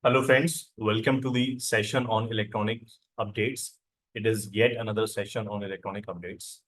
Hello friends, welcome to the session on electronic updates. It is yet another session on electronic updates.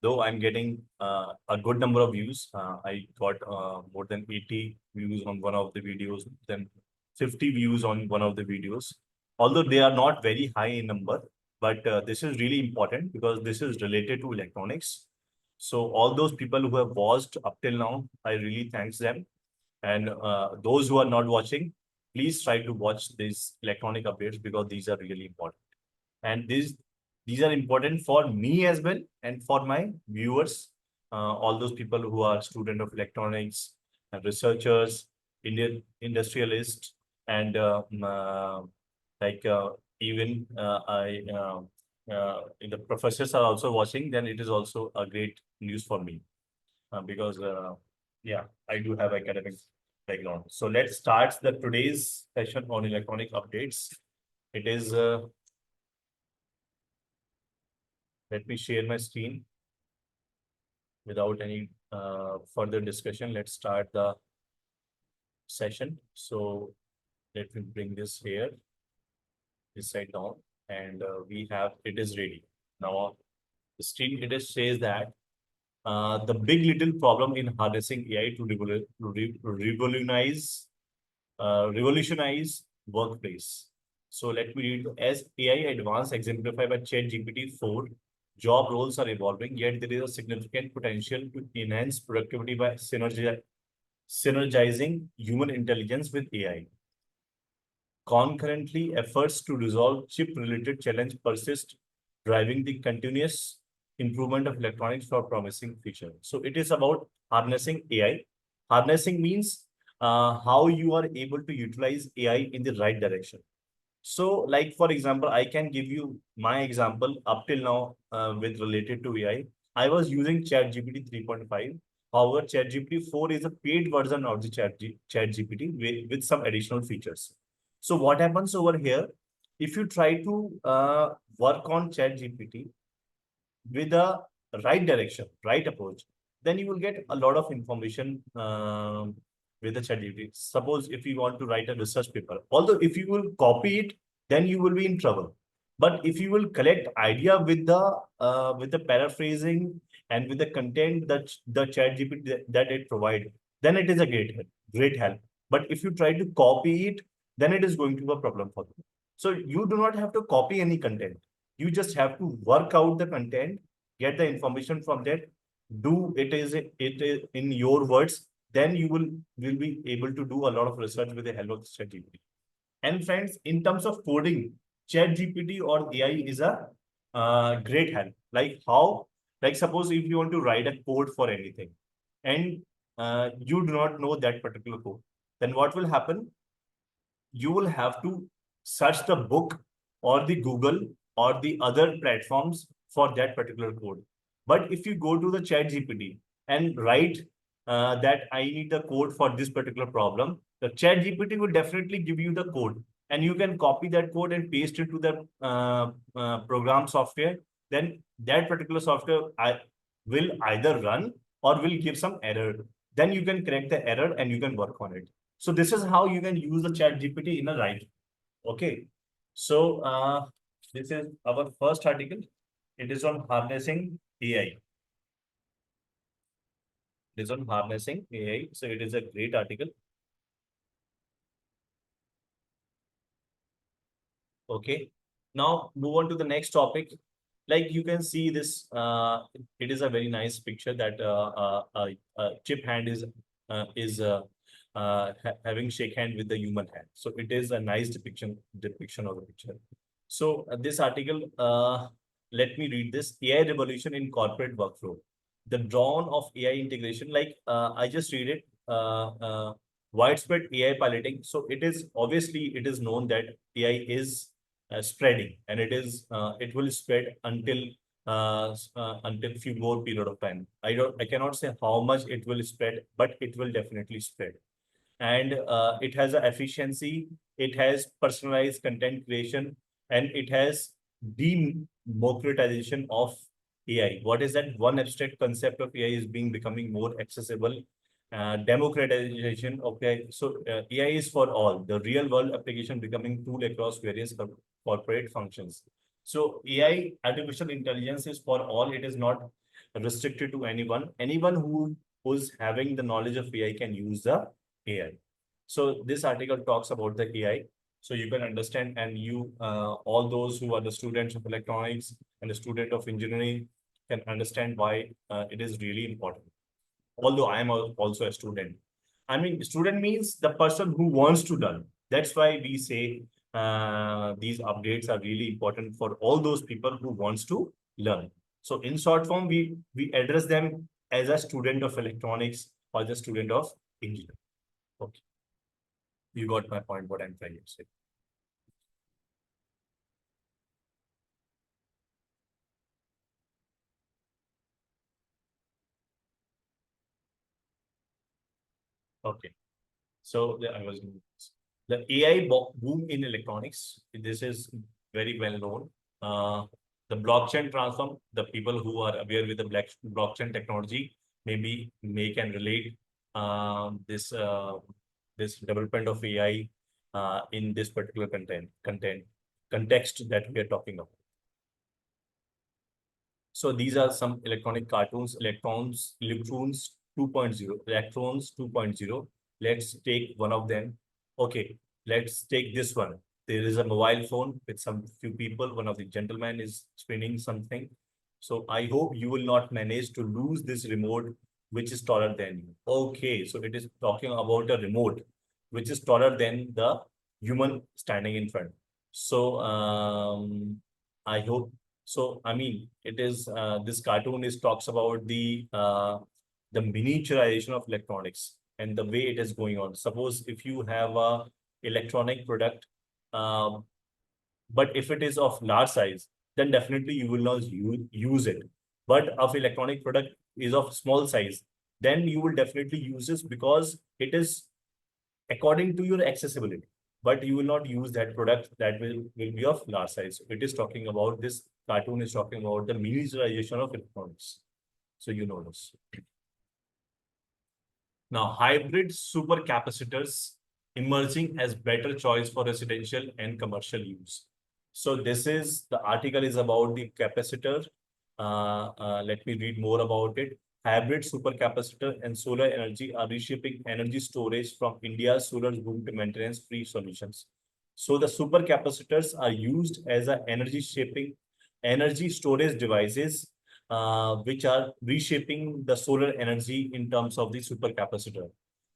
Though I'm getting a good number of views, I got more than 80 views on one of the videos, then 50 views on one of the videos. Although they are not very high in number, but this is really important because this is related to electronics. So all those people who have watched up till now, I really thanks them. And those who are not watching, please try to watch these electronic updates because these are really important. And these are important for me as well and for my viewers, all those people who are student of electronics, researchers, Indian industrialists, and like even the professors are also watching. Then it is also a great news for me because yeah, I do have academic background. So let's start the today's session on electronic updates. It is let me share my screen without any further discussion. Let's start the session. So let me bring this here, this side down, and we have it is ready now. The screen it is says that the big little problem in harnessing AI to revolutionize workplace. So let me read. As AI advance exemplified by ChatGPT 4, job roles are evolving, yet there is a significant potential to enhance productivity by synergizing human intelligence with AI. Concurrently, efforts to resolve chip-related challenge persist, driving the continuous improvement of electronics for promising future. So it is about harnessing AI. Harnessing means how you are able to utilize AI in the right direction. So, like for example, I can give you my example up till now with related to AI. I was using ChatGPT 3.5. However, ChatGPT 4 is a paid version of the ChatGPT with some additional features. So, what happens over here? If you try to work on ChatGPT with a right direction, right approach, then you will get a lot of information with the ChatGPT. Suppose if you want to write a research paper, although if you will copy it, then you will be in trouble. But if you will collect idea with the paraphrasing and with the content that the ChatGPT that it provide, then it is a great help. But if you try to copy it, then it is going to be a problem for you. So you do not have to copy any content. You just have to work out the content, get the information from that, do it is in your words. Then you will be able to do a lot of research with the help of ChatGPT. And friends, in terms of coding, ChatGPT or AI is a great help. Like how? Like suppose if you want to write a code for anything, and you do not know that particular code, then what will happen? You will have to search the book or the Google or the other platforms for that particular code. But if you go to the chat GPT and write that I need the code for this particular problem, the chat GPT will definitely give you the code and you can copy that code and paste it to the program software. Then that particular software will either run or will give some error. Then you can correct the error and you can work on it. So this is how you can use the chat GPT in a right. Okay. So this is our first article. It is on harnessing AI. It is on harnessing AI. So it is a great article. Okay. Now move on to the next topic. Like you can see this, it is a very nice picture that chip hand is having shake hand with the human hand. So it is a nice depiction of the picture. So this article, let me read this. AI revolution in corporate workflow. The dawn of AI integration. Like I just read it. Widespread AI piloting. So it is obviously it is known that AI is spreading, and it will spread until few more period of time. I cannot say how much it will spread, but it will definitely spread. And it has a efficiency, it has personalized content creation, and it has democratization of AI. What is that? One abstract concept of AI is being becoming more accessible Democratization. Okay, so AI is for all. The real world application becoming tool across various corporate functions. So AI, artificial intelligence, is for all. It is not restricted to anyone. Anyone who's having the knowledge of AI can use the AI. So this article talks about the AI. So you can understand, and you all those who are the students of electronics and the student of engineering can understand why it is really important, although I am also a student. I mean, student means the person who wants to learn. That's why we say these updates are really important for all those people who wants to learn. So in short form, we address them as a student of electronics or the student of engineering. Okay, you got my point, what I'm trying to say. Okay. So I was the AI boom in electronics. This is very well known. The blockchain transform. The people who are aware with the blockchain technology maybe may can relate this development of AI in this particular content context that we are talking about. So these are some electronic cartoons, electrons 2.0, electrons 2.0. Let's take one of them. Okay, let's take this one. There is a mobile phone with some few people. One of the gentlemen is spinning something. So I hope you will not manage to lose this remote, which is taller than you. Okay, so it is talking about a remote, which is taller than the human standing in front. So I hope so. I mean, it is this cartoon is talks about the miniaturization of electronics and the way it is going on. Suppose if you have a electronic product, um, but if it is of large size, then definitely you will not use it. But if electronic product is of small size, then you will definitely use this because it is according to your accessibility, but you will not use that product that will be of large size. So it is talking about this cartoon is talking about the miniaturization of electronics. So you know this. Now, hybrid supercapacitors emerging as better choice for residential and commercial use. So this is the article is about the capacitor. Let me read more about it. Hybrid supercapacitor and solar energy are reshaping energy storage from India's solar boom to maintenance-free solutions. So the supercapacitors are used as a energy storage devices which are reshaping the solar energy in terms of the supercapacitor.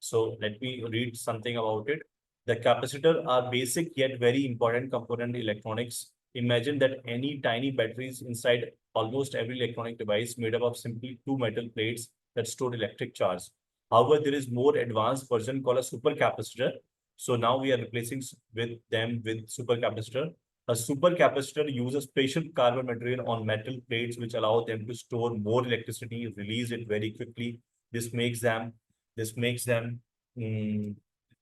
So let me read something about it. The capacitor are basic yet very important component in electronics. Imagine that any tiny batteries inside almost every electronic device made up of simply two metal plates that store electric charge. However, there is more advanced version called a supercapacitor. So now we are replacing with them with supercapacitor. A supercapacitor uses special carbon material on metal plates which allow them to store more electricity, release it very quickly. This makes them mm,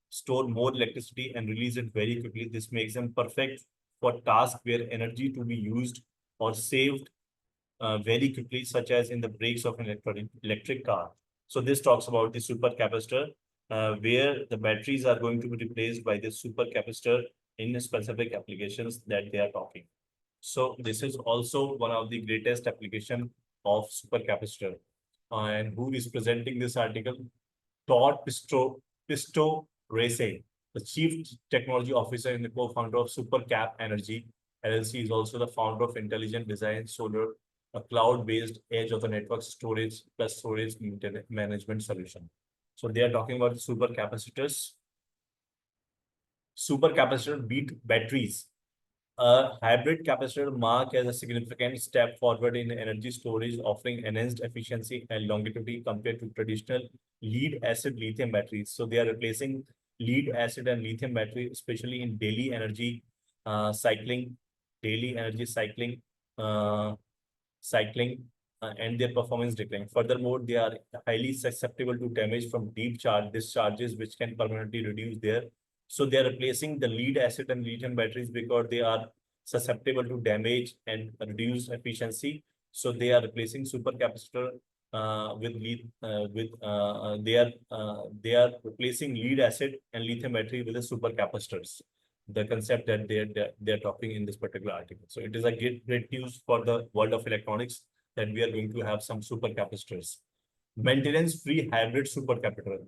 store more electricity and release it very quickly. This makes them perfect for tasks where energy to be used or saved very quickly, such as in the brakes of an electric car. So this talks about the supercapacitor, where the batteries are going to be replaced by this supercapacitor in specific applications that they are talking. So this is also one of the greatest application of supercapacitor. And who is presenting this article? Pisto Racing, the Chief Technology Officer and the co-founder of Supercap Energy LLC, is also the founder of Intelligent Design Solar, a cloud-based edge of the network storage plus storage management solution. So they are talking about supercapacitors. Supercapacitor beat batteries. A hybrid capacitor mark as a significant step forward in energy storage, offering enhanced efficiency and longevity compared to traditional lead acid lithium batteries. So they are replacing lead acid and lithium battery, especially in daily energy uh, cycling, and their performance decline. Furthermore, they are highly susceptible to damage from deep charge discharges, which can permanently reduce their. So they are replacing the lead acid and lithium batteries because they are susceptible to damage and reduce efficiency. So they are replacing supercapacitor they are replacing lead acid and lithium battery with the supercapacitors. The concept that they're talking in this particular article. So it is a great news for the world of electronics that we are going to have some supercapacitors. Maintenance-free hybrid supercapacitor.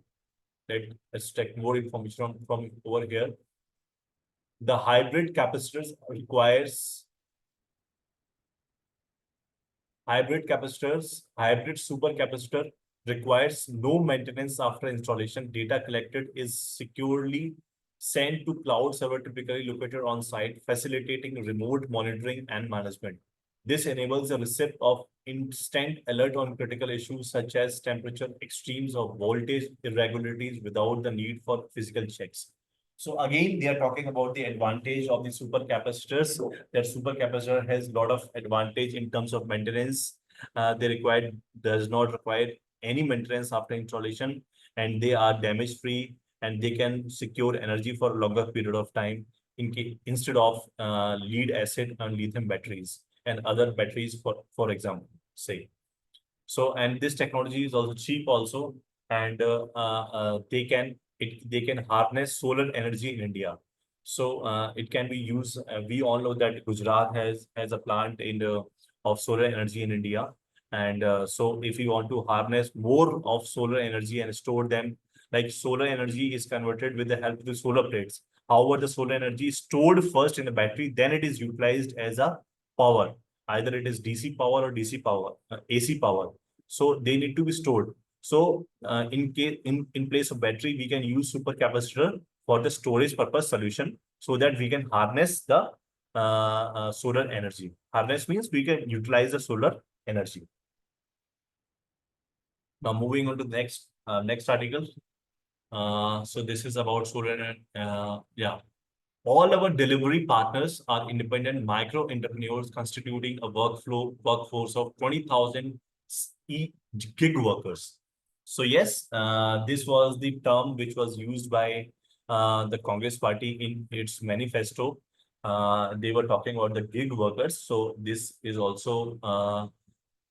Let's take more information from over here. The hybrid capacitors requires hybrid supercapacitor requires no maintenance after installation. Data collected is securely sent to cloud server typically located on site, facilitating remote monitoring and management. This enables the receipt of instant alert on critical issues such as temperature extremes or voltage irregularities without the need for physical checks. So again, they are talking about the advantage of the supercapacitors. That supercapacitor has a lot of advantage in terms of maintenance. Does not require any maintenance after installation, and they are damage free, and they can secure energy for a longer period of time instead of lead acid and lithium batteries and other batteries, for example, say. So, and this technology is also cheap also, and they can harness solar energy in India. So it can be used. We all know that Gujarat has a plant in of solar energy in India, and so if you want to harness more of solar energy and store them, like solar energy is converted with the help of the solar plates. However, the solar energy is stored first in the battery, then it is utilized as a power. Either it is DC power or DC power, AC power. So they need to be stored. So in place of battery, we can use supercapacitor for the storage purpose solution so that we can harness the solar energy. Harness means we can utilize the solar energy. Now moving on to the next article. So this is about solar. Yeah. All our delivery partners are independent micro entrepreneurs constituting a workforce of 20,000 gig workers. So yes, this was the term which was used by the Congress Party in its manifesto. They were talking about the gig workers. So this is also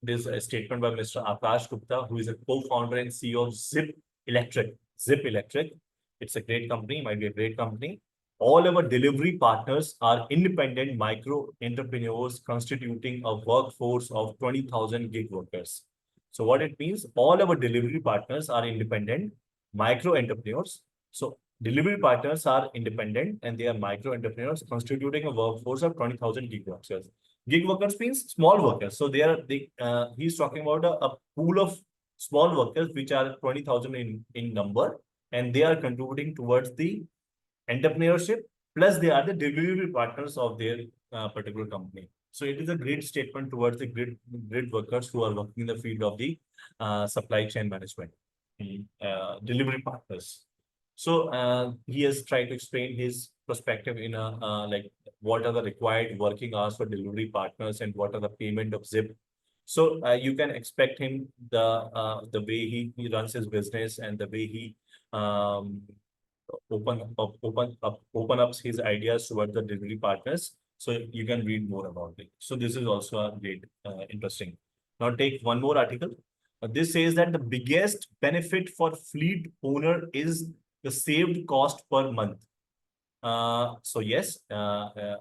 this a statement by Mr. Akash Gupta, who is a co-founder and CEO of Zip Electric. Zip Electric. It's a great company, might be a great company. All our delivery partners are independent micro entrepreneurs constituting a workforce of 20,000 gig workers. So what it means, all our delivery partners are independent micro entrepreneurs. So delivery partners are independent and they are micro entrepreneurs constituting a workforce of 20,000 gig workers. Gig workers means small workers. So he's talking about a pool of small workers which are 20,000 in number, and they are contributing towards the entrepreneurship, plus they are the delivery partners of their particular company. So it is a great statement towards the grid workers who are working in the field of the supply chain management, delivery partners. So he has tried to explain his perspective in a like what are the required working hours for delivery partners and what are the payment of Zip. So you can expect him the way he runs his business and the way he um, open up his ideas toward the delivery partners. So you can read more about it. So this is also a great interesting. Now take one more article. This says that the biggest benefit for fleet owner is the saved cost per month. So yes, the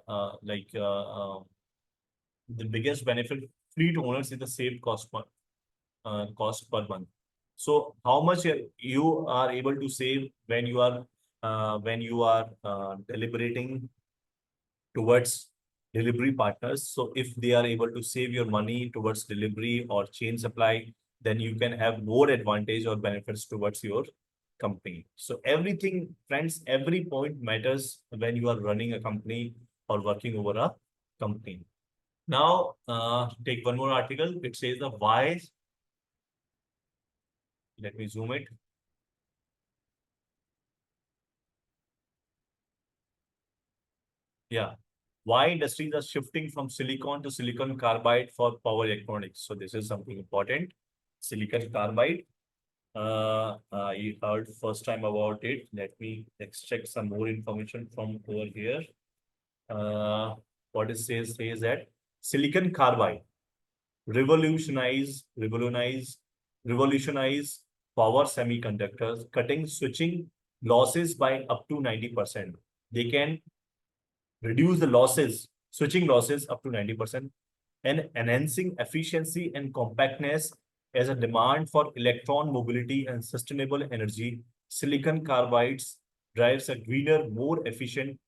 biggest benefit fleet owners is the saved cost per month. So how much you are able to save when you are deliberating towards delivery partners. So if they are able to save your money towards delivery or chain supply, then you can have more advantage or benefits towards your company. So everything, friends, every point matters when you are running a company or working over a company. Now, take one more article. It says the why. Let me zoom it. Yeah. Why industries are shifting from silicon to silicon carbide for power electronics. So this is something important. Silicon carbide. You heard first time about it. Let's check some more information from over here. What it says that silicon carbide revolutionize revolutionize power semiconductors, cutting switching losses by up to 90%. They can reduce the losses, switching losses up to 90%, and enhancing efficiency and compactness as a demand for electron mobility and sustainable energy. Silicon carbides drives a greener, more efficient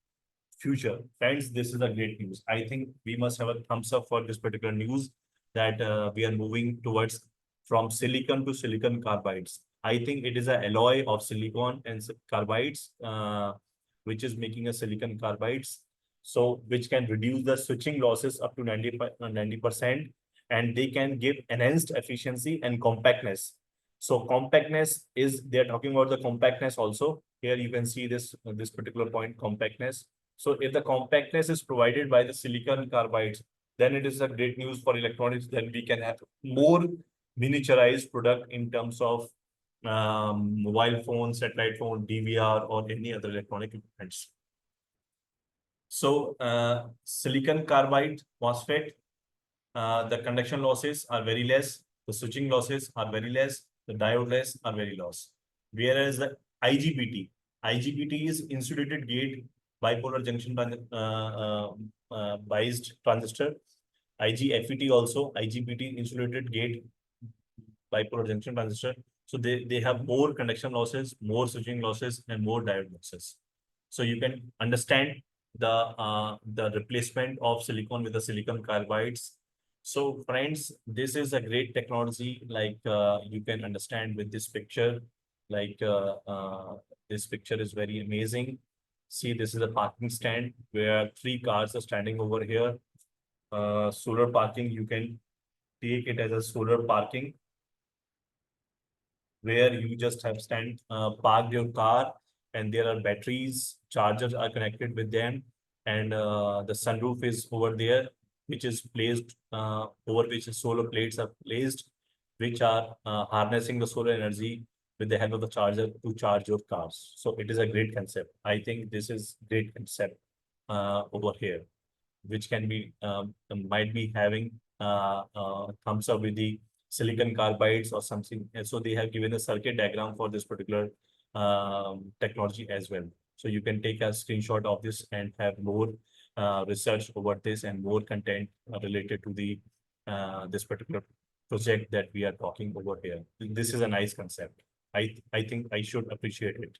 future. Friends, this is a great news. I think we must have a thumbs up for this particular news that we are moving towards from silicon to silicon carbides. I think it is an alloy of silicon and carbides, which is making a silicon carbides. So which can reduce the switching losses up to 90%, and they can give enhanced efficiency and compactness. So compactness is, they're talking about the compactness also. Here you can see this particular point, compactness. So if the compactness is provided by the silicon carbides, then it is a great news for electronics. Then we can have more miniaturized product in terms of mobile phone, satellite phone, DVR, or any other electronic equipments. So silicon carbide MOSFET, the conduction losses are very less, the switching losses are very less, the diode less are very less. Whereas the IGBT is insulated gate bipolar junction biased transistor. IGFET also, IGBT insulated gate bipolar junction transistor. So they have more conduction losses, more switching losses, and more diode losses. So you can understand the replacement of silicon with the silicon carbides. So friends, this is a great technology. Like you can understand with this picture, like this picture is very amazing. See, this is a parking stand where 3 cars are standing over here. Solar parking, you can take it as a solar parking, where you just have parked your car, and there are batteries, chargers are connected with them, and the sunroof is over there, which is placed over which solar plates are placed, which are harnessing the solar energy with the help of the charger to charge your cars. So it is a great concept. I think this is great concept over here, which can be might be having thumbs up with the silicon carbides or something. And so they have given a circuit diagram for this particular technology as well. So you can take a screenshot of this and have more research over this and more content related to the this particular project that we are talking over here. This is a nice concept. I think I should appreciate it.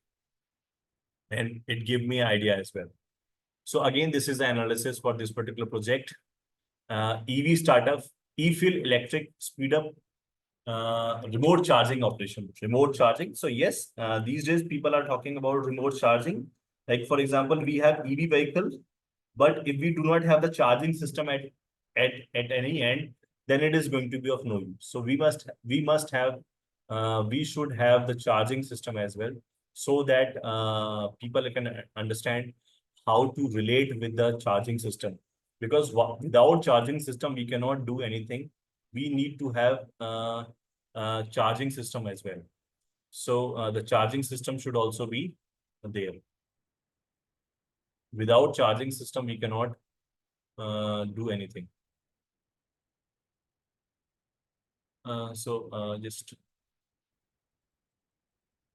And it gave me an idea as well. So again, this is the analysis for this particular project. EV startup, e-fuel electric speed up remote charging operation. Remote charging. So yes, these days people are talking about remote charging. Like for example, we have EV vehicles, but if we do not have the charging system at any end, then it is going to be of no use. So we should have the charging system as well, so that people can understand how to relate with the charging system. Because without charging system, we cannot do anything. We need to have charging system as well. So the charging system should also be there. Without charging system, we cannot do anything. Just,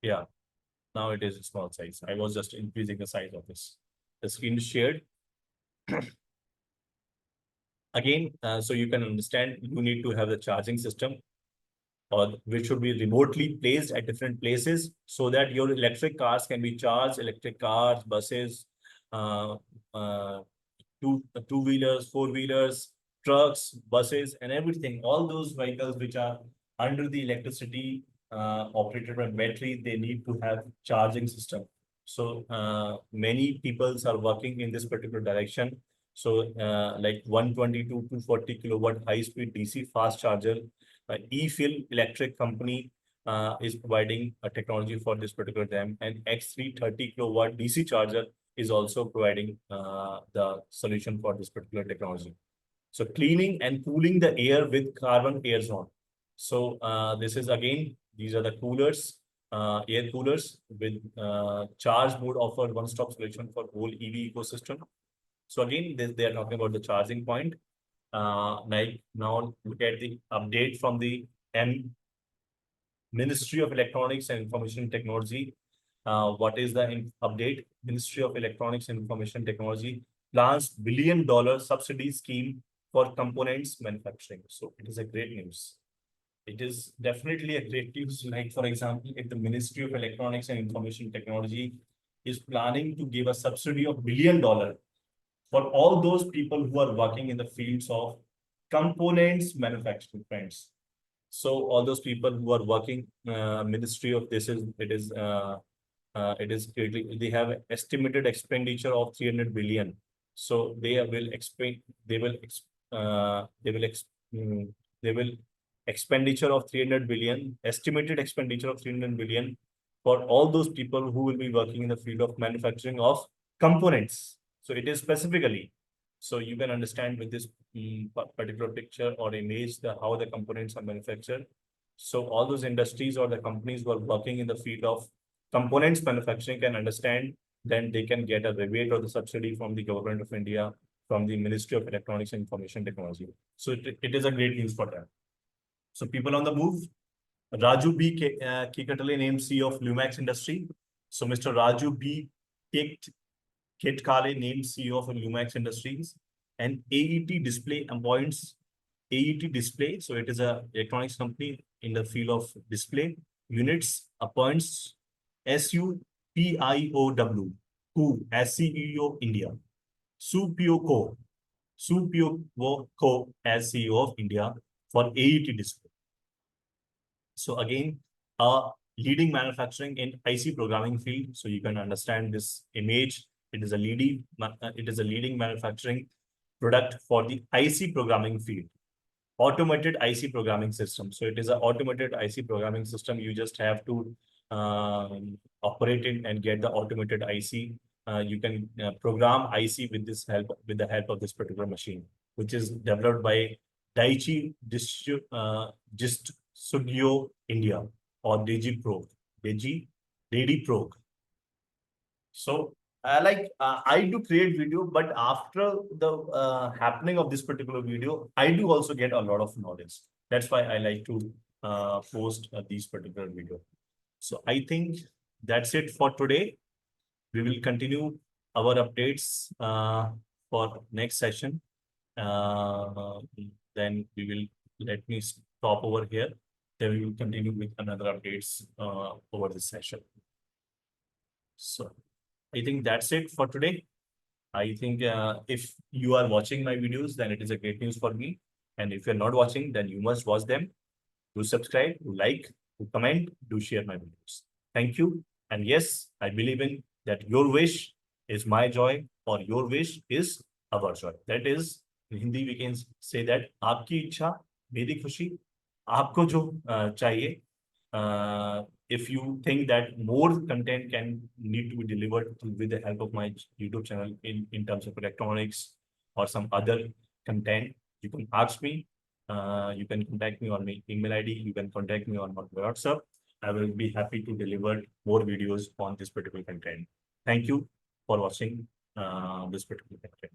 yeah, now it is a small size. I was just increasing the size of this. The screen is shared. Again, so you can understand, you need to have the charging system, or which should be remotely placed at different places, so that your electric cars can be charged, electric cars, buses, two-wheelers, four-wheelers, trucks, buses, and everything. All those vehicles which are under the electricity operated by battery, they need to have charging system. So many peoples are working in this particular direction. So like 120 to 240 kilowatt high-speed DC fast charger, e-fuel electric company is providing a technology for this particular them, and X330 kilowatt DC charger is also providing the solution for this particular technology. So cleaning and cooling the air with carbon air zone. So this is again, these are the coolers, air coolers with charge mode offer one-stop solution for whole EV ecosystem. So again, they are talking about the charging point. Like now look at the update from the Ministry of Electronics and Information Technology. What is the update? Ministry of Electronics and Information Technology plans $1 billion subsidy scheme for components manufacturing. So it is a great news. It is definitely a great news. Like, for example, if the Ministry of Electronics and Information Technology is planning to give a subsidy of $1 billion for all those people who are working in the fields of components manufacturing, friends. So all those people who are working, Ministry of this is they have estimated expenditure of 300 billion. So they will explain they will they will expenditure of 300 billion, estimated expenditure of 300 billion for all those people who will be working in the field of manufacturing of components. So it is specifically, so you can understand with this particular picture or image how the components are manufactured. So all those industries or the companies who are working in the field of components manufacturing can understand, then they can get a rebate or the subsidy from the government of India, from the Ministry of Electronics and Information Technology. So it is a great news for them. So people on the move. Raju B. Kekatale named CEO of Lumax Industry. So Mr. Raju B. Ketkale named CEO of Lumax Industries. And AET Display appoints AET Display. So it is a electronics company in the field of display units, appoints SUPIOW, who as CEO India. Supio Co as CEO of India for AET Display. So again, a leading manufacturing in IC programming field. So you can understand this image. It is a leading manufacturing product for the IC programming field. Automated IC programming system. So it is an automated IC programming system. You just have to operate it and get the automated IC. You can program IC with the help of this particular machine, which is developed by Daiichi Sugyo India or DigiPro. So I do create video, but after the happening of this particular video, I do also get a lot of knowledge. That's why I like to post these particular video. So I think that's it for today. We will continue our updates for next session. Then we will, let me stop over here. Then we will continue with another updates over this session. So I think that's it for today. I think if you are watching my videos, then it is a great news for me. And if you're not watching, then you must watch them. Do subscribe, do like, do comment, do share my videos. Thank you. And yes, I believe in that your wish is my joy or your wish is our joy. That is, in Hindi we can say that आपकी इच्छा मेरी खुशी, आपको जो चाहिए. If you think that more content can need to be delivered with the help of my YouTube channel in terms of electronics or some other content, you can ask me. You can contact me on my email ID. You can contact me on my WhatsApp. I will be happy to deliver more videos on this particular content. Thank you for watching this particular content.